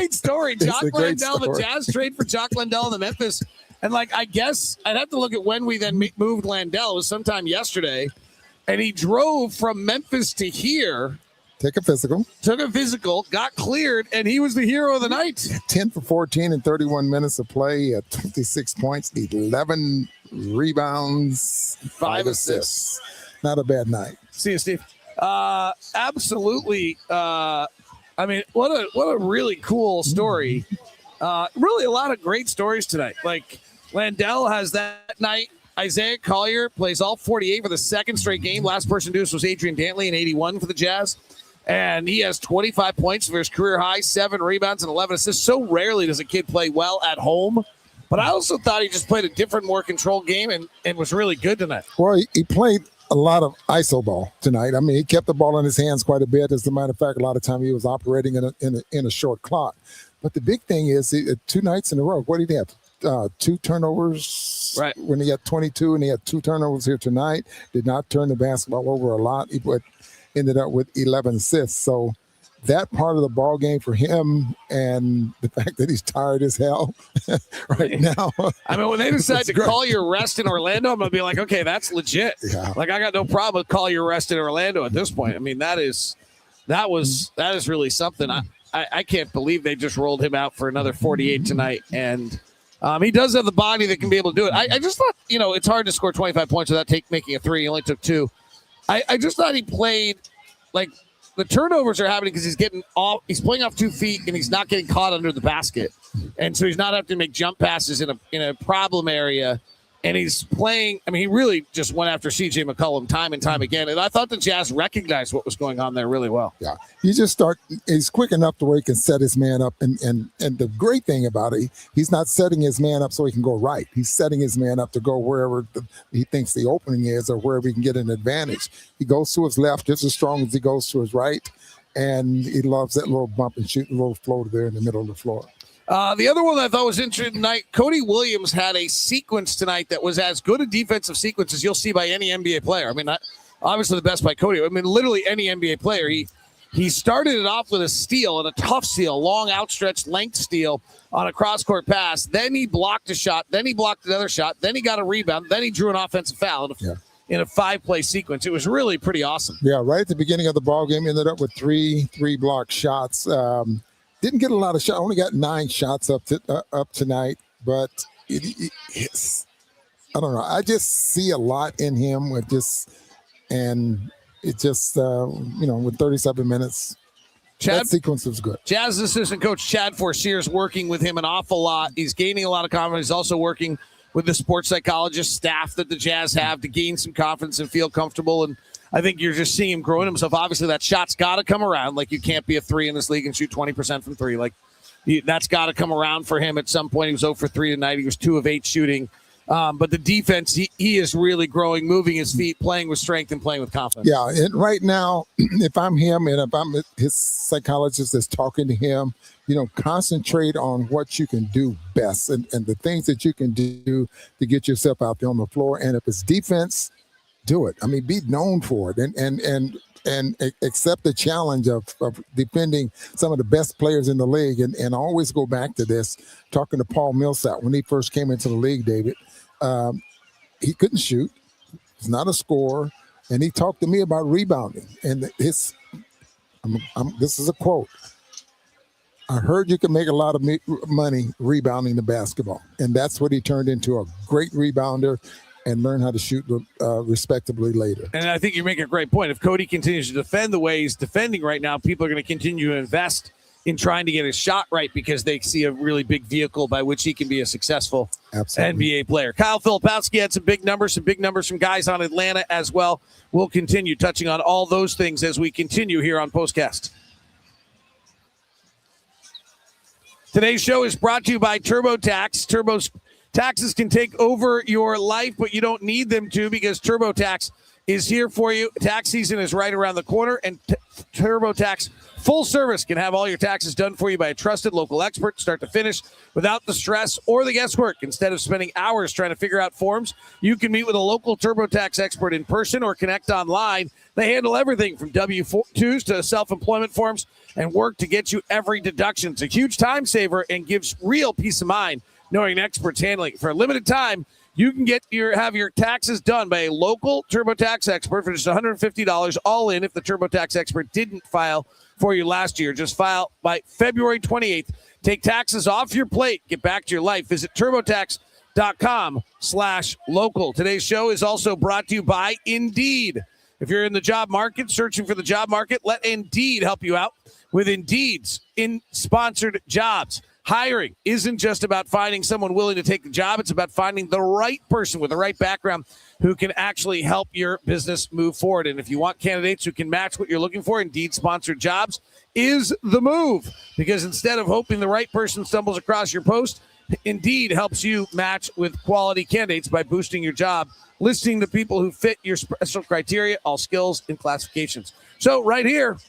great story. Jock Landell, the Jazz trade for Jock Landell in the Memphis. And, I guess I'd have to look at when we then moved Landell. It was sometime yesterday. And he drove from Memphis to here. Took a physical, got cleared, and he was the hero of the night. 10 for 14 in 31 minutes of play at 26 points, 11 rebounds, 5 assists. Not a bad night. See you, Steve. Absolutely. What a really cool story. Really a lot of great stories tonight. Landell has that night. Isaiah Collier plays all 48 for the second straight game. Last person to do this was Adrian Dantley in 81 for the Jazz. And he has 25 points for his career high, 7 rebounds, and 11 assists. So rarely does a kid play well at home. But I also thought he just played a different, more controlled game and was really good tonight. Well, he played a lot of iso ball tonight. I mean, he kept the ball in his hands quite a bit. As a matter of fact, a lot of time he was operating in a short clock. But the big thing is 2 nights in a row. What did he have? 2 turnovers when he had 22, and he had 2 turnovers here tonight. Did not turn the basketball over a lot. He ended up with 11 assists. So that part of the ball game for him, and the fact that he's tired as hell right now. I mean, when they decide to call your rest in Orlando, I'm going to be like, okay, that's legit. Yeah. I got no problem with call your rest in Orlando at this point. I mean, that is really something. I can't believe they just rolled him out for another 48 tonight. And he does have the body that can be able to do it. I just thought, it's hard to score 25 points without making a 3. He only took 2. I just thought he played the turnovers are happening because he's playing off 2 feet and he's not getting caught under the basket. And so he's not having to make jump passes in a problem area. And he's playing, he really just went after C.J. McCollum time and time again. And I thought the Jazz recognized what was going on there really well. Yeah, he's quick enough to where he can set his man up. And the great thing about it, he's not setting his man up so he can go right. He's setting his man up to go wherever he thinks the opening is or wherever he can get an advantage. He goes to his left just as strong as he goes to his right. And he loves that little bump and shoot, a little floater there in the middle of the floor. The other one that I thought was interesting tonight, Cody Williams had a sequence tonight that was as good a defensive sequence as you'll see by any NBA player. Obviously the best by Cody. Literally any NBA player. He started it off with a steal, and a tough steal, long outstretched length steal on a cross-court pass. Then he blocked a shot. Then he blocked another shot. Then he got a rebound. Then he drew an offensive foul in a 5-play sequence. It was really pretty awesome. Yeah, right at the beginning of the ball game, ended up with three blocked shots. Didn't get a lot of shots. Only got 9 shots up tonight, but it's I don't know. I just see a lot in him with with 37 minutes. That sequence was good. Jazz assistant coach Chad Forcier is working with him an awful lot. He's gaining a lot of confidence. He's also working with the sports psychologist staff that the Jazz have to gain some confidence and feel comfortable. And I think you're just seeing him growing himself. Obviously, that shot's got to come around. You can't be a 3 in this league and shoot 20% from 3. That's got to come around for him at some point. He was 0 for 3 tonight. He was 2 of 8 shooting. But the defense, he is really growing, moving his feet, playing with strength and playing with confidence. Yeah, and right now, if I'm him and if I'm his psychologist that's talking to him, concentrate on what you can do best and the things that you can do to get yourself out there on the floor. And if it's defense, do it. Be known for it and accept the challenge of defending some of the best players in the league. And I always go back to this, talking to Paul Millsap when he first came into the league, David. He couldn't shoot. He's not a scorer. And he talked to me about rebounding. And this is a quote. I heard you can make a lot of money rebounding the basketball. And that's what he turned into, a great rebounder and learn how to shoot respectably later. And I think you make a great point. If Cody continues to defend the way he's defending right now, people are going to continue to invest in trying to get his shot right because they see a really big vehicle by which he can be a successful NBA player. Kyle Filipowski had some big numbers from guys on Atlanta as well. We'll continue touching on all those things as we continue here on POSTCAST. Today's show is brought to you by TurboTax. Taxes can take over your life, but you don't need them to because TurboTax is here for you. Tax season is right around the corner, and TurboTax Full Service can have all your taxes done for you by a trusted local expert, start to finish, without the stress or the guesswork. Instead of spending hours trying to figure out forms, you can meet with a local TurboTax expert in person or connect online. They handle everything from W-2s to self-employment forms and work to get you every deduction. It's a huge time saver and gives real peace of mind knowing an expert's handling it. For a limited time, you can have your taxes done by a local TurboTax expert for just $150 all in if the TurboTax expert didn't file for you last year. Just file by February 28th. Take taxes off your plate. Get back to your life. Visit TurboTax.com/local. Today's show is also brought to you by Indeed. If you're in the job market, searching for the job market, let Indeed help you out with Indeed's sponsored jobs. Hiring isn't just about finding someone willing to take the job. It's about finding the right person with the right background who can actually help your business move forward. And if you want candidates who can match what you're looking for, Indeed sponsored jobs is the move. Because instead of hoping the right person stumbles across your post, Indeed helps you match with quality candidates by boosting your job, listing the people who fit your special criteria, all skills and classifications. So right here,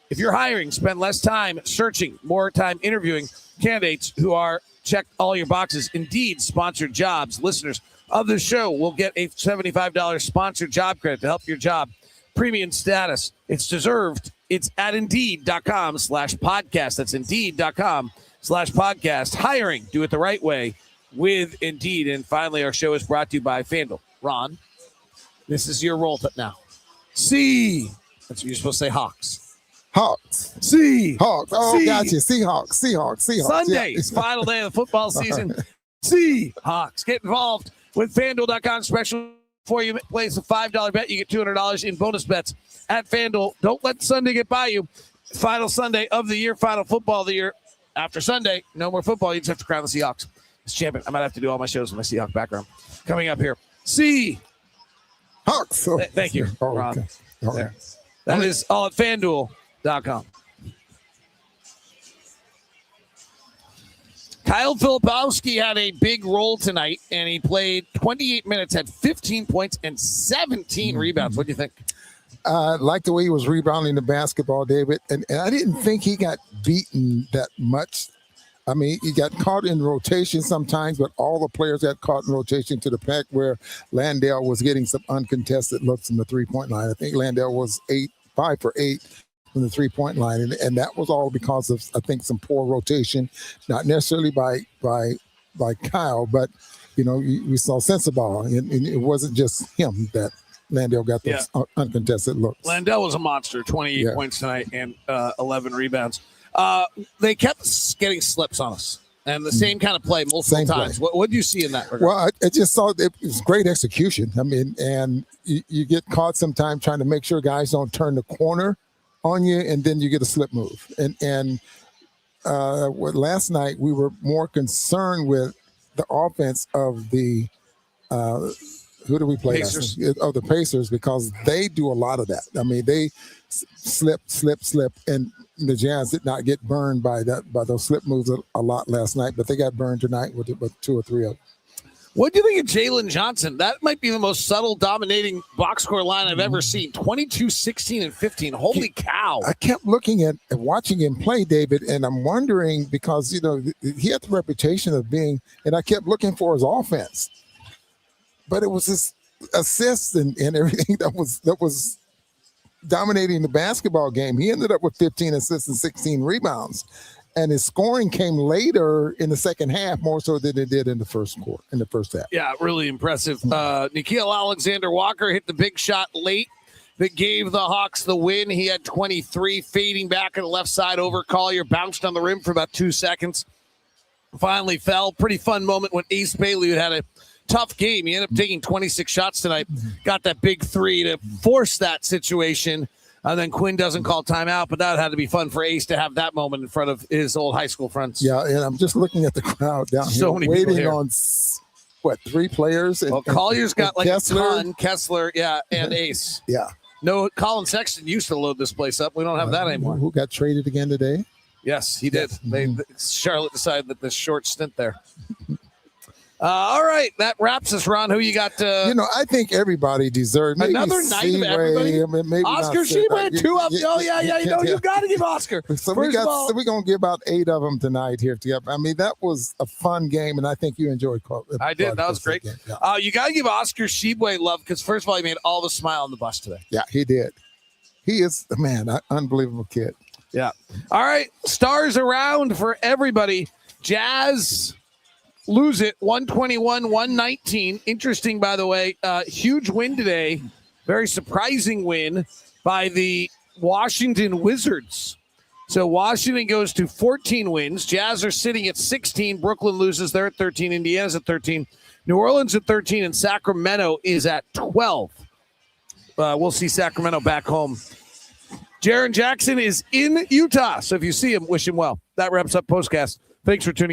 if you're hiring, spend less time searching, more time interviewing candidates who are check all your boxes. Indeed sponsored jobs. Listeners of the show will get a $75 sponsored job credit to help your job premium status. It's deserved. It's at Indeed.com/podcast. That's Indeed.com/podcast. Hiring, do it the right way with Indeed. And finally, our show is brought to you by FanDuel. Ron, this is your roll now. C. That's what you're supposed to say, Hawks. Hawks. Seahawks. Oh, gotcha. Seahawks. Sunday, Yeah. it's final day of the football season. Seahawks. Get involved with FanDuel.com. Special for you. Place a $5 bet. You get $200 in bonus bets at FanDuel. Don't let Sunday get by you. Final Sunday of the year. Final football of the year. After Sunday, no more football. You just have to crown the Seahawks as champion. I might have to do all my shows with my Seahawk background. Coming up here. Seahawks. Oh, Thank you, Ron. Okay. All right. That is all at FanDuel.com. Kyle Filipowski had a big role tonight, and he played 28 minutes, had 15 points and 17 rebounds. What do you think? I like the way he was rebounding the basketball, David. And I didn't think he got beaten that much. I mean, he got caught in rotation sometimes, but all the players got caught in rotation to the fact where Landell was getting some uncontested looks from the three-point line. I think Landell was 5 for 8 from the three-point line, and that was all because of, I think, some poor rotation, not necessarily by Kyle, but we saw Sensabaugh, and it wasn't just him that Landell got those uncontested looks. Landell was a monster, 28 points tonight and 11 rebounds. They kept getting slips on us, and the same kind of play multiple times. What did you see in that regard? Well, I just saw it was great execution. I mean, and you get caught sometimes trying to make sure guys don't turn the corner on you, and then you get a slip move. And last night we were more concerned with the offense of the who do we play? Pacers. Of the Pacers, because they do a lot of that. I mean, they slip, and the Jazz did not get burned by those slip moves a lot last night, but they got burned tonight with 2 or 3 of them. What do you think of Jalen Johnson? That might be the most subtle, dominating box score line I've ever seen. 22, 16, and 15. Holy cow. I kept looking at watching him play, David, and I'm wondering because, he had the reputation of being, and I kept looking for his offense. But it was his assists and everything that was dominating the basketball game. He ended up with 15 assists and 16 rebounds. And his scoring came later in the second half, more so than it did in the first half. Yeah, really impressive. Nickeil Alexander-Walker hit the big shot late that gave the Hawks the win. He had 23, fading back on the left side over Collier, bounced on the rim for about 2 seconds. Finally fell. Pretty fun moment when Ace Bailey had a tough game. He ended up taking 26 shots tonight, got that big 3 to force that situation. And then Quinn doesn't call timeout, but that had to be fun for Ace to have that moment in front of his old high school friends. Yeah, and I'm just looking at the crowd down here, waiting on, 3 players? Well, Collier's got like Kessler. a ton. Kessler, and Ace. Yeah. No, Colin Sexton used to load this place up. We don't have that anymore. Who got traded again today? Yes, he did. Charlotte decided that this short stint there. All right, that wraps us, Ron. Who you got? I think everybody deserves maybe Another night of everybody? maybe Oscar Sheba, 2 up. Oh, yeah. You got to give Oscar. So First of all, we're going to give out 8 of them tonight here together. I mean, that was a fun game, and I think you enjoyed I did. That was great. Yeah. You got to give Oscar Shebue love because, first of all, he made all the smile on the bus today. Yeah, he did. He is, man, an unbelievable kid. Yeah. All right. Stars around for everybody. Jazz lose it 121-119. Interesting, by the way. Huge win today. Very surprising win by the Washington Wizards. So Washington goes to 14 wins. Jazz are sitting at 16. Brooklyn loses. They're at 13. Indiana's at 13. New Orleans at 13. And Sacramento is at 12. We'll see Sacramento back home. Jaren Jackson is in Utah. So if you see him, wish him well. That wraps up Postcast. Thanks for tuning in.